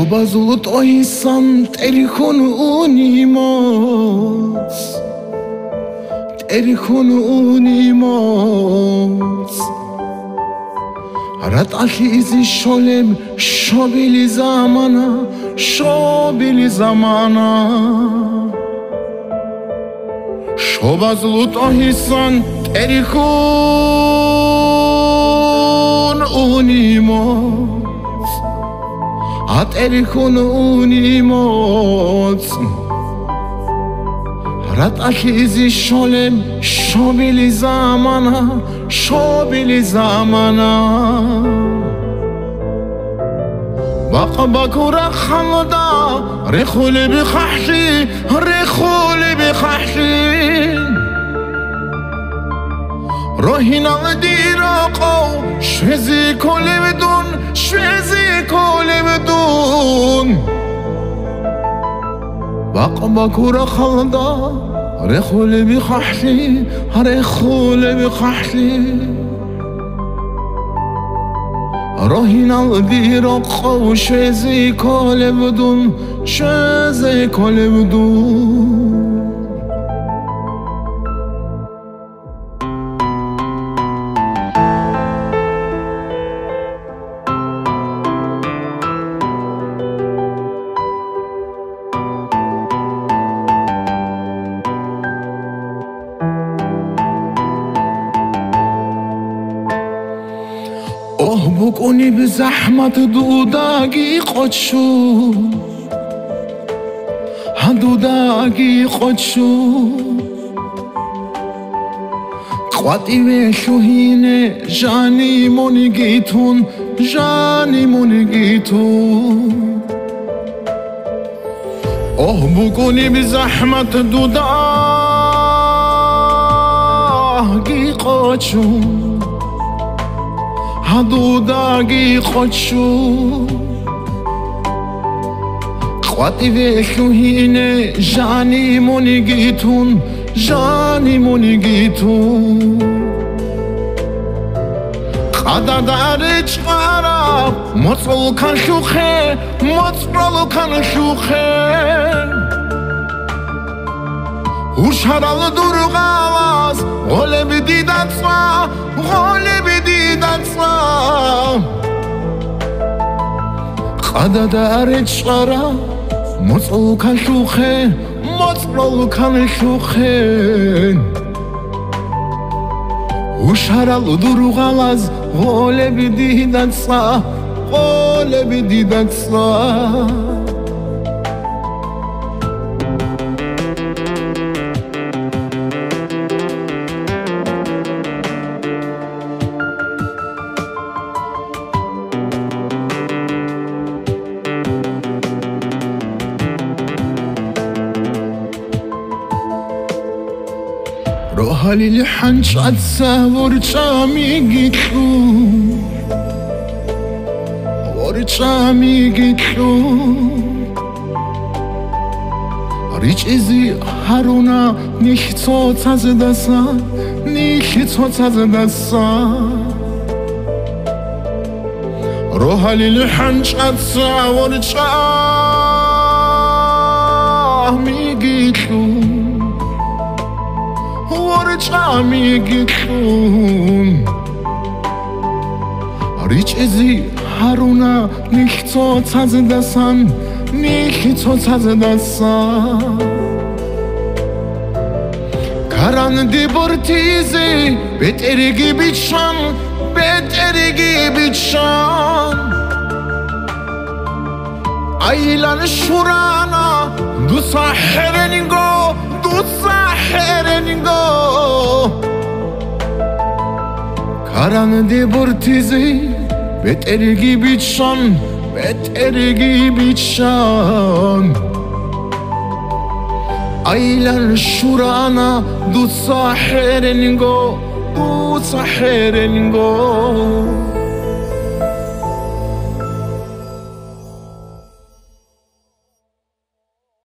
შობაზულოთ ოისან ტერიხონ უნიმოც ტერიხონ უნიმოც რატაში იზი შოლემ შობილი ზამანა შობაზულოთ ოისან ტერიხონ უნიმოც ატერიχონ უნიმოც რატაში იზი შოლემ შობილი ზამანა ბაყბაკურა ხალდა რეხოლები ხაჰში როჰინალ დიროყო შვეზი კოლევდუნ ბაყბაკურა ხალდა რეხოლები ხაჰში როჰინალ დიროყო შვეზი კოლევდუნ بکنی به زحمت دودگی قدشو قواتی به شوهینه جانی مونگیتون بکنی به زحمت دودگی قدشو دودگی خودشو قواتی به شوهینه جانی مونگیتون قدر چقرب مطرل کن شوخه هوشهرال دروغاز غالب دیدتسا قدر چقرب مطرل کن شوخه هوشهرال دروغاز غالب دیدتسا روحالي لحنش أتصور ورچامیگیتلو ریچ ازی هرونا نیخیتوت از دستان روحالي لحنش أتصور ورچامیگیتلو ریچ ازی هرونا نیخیتوت از دستان کران دی برتیزی بترگی بیچان ایلان شورانا دو ساحرنگو کران دی برتیزی بترگی بیچان ایلان شورانا دو ساحرنگو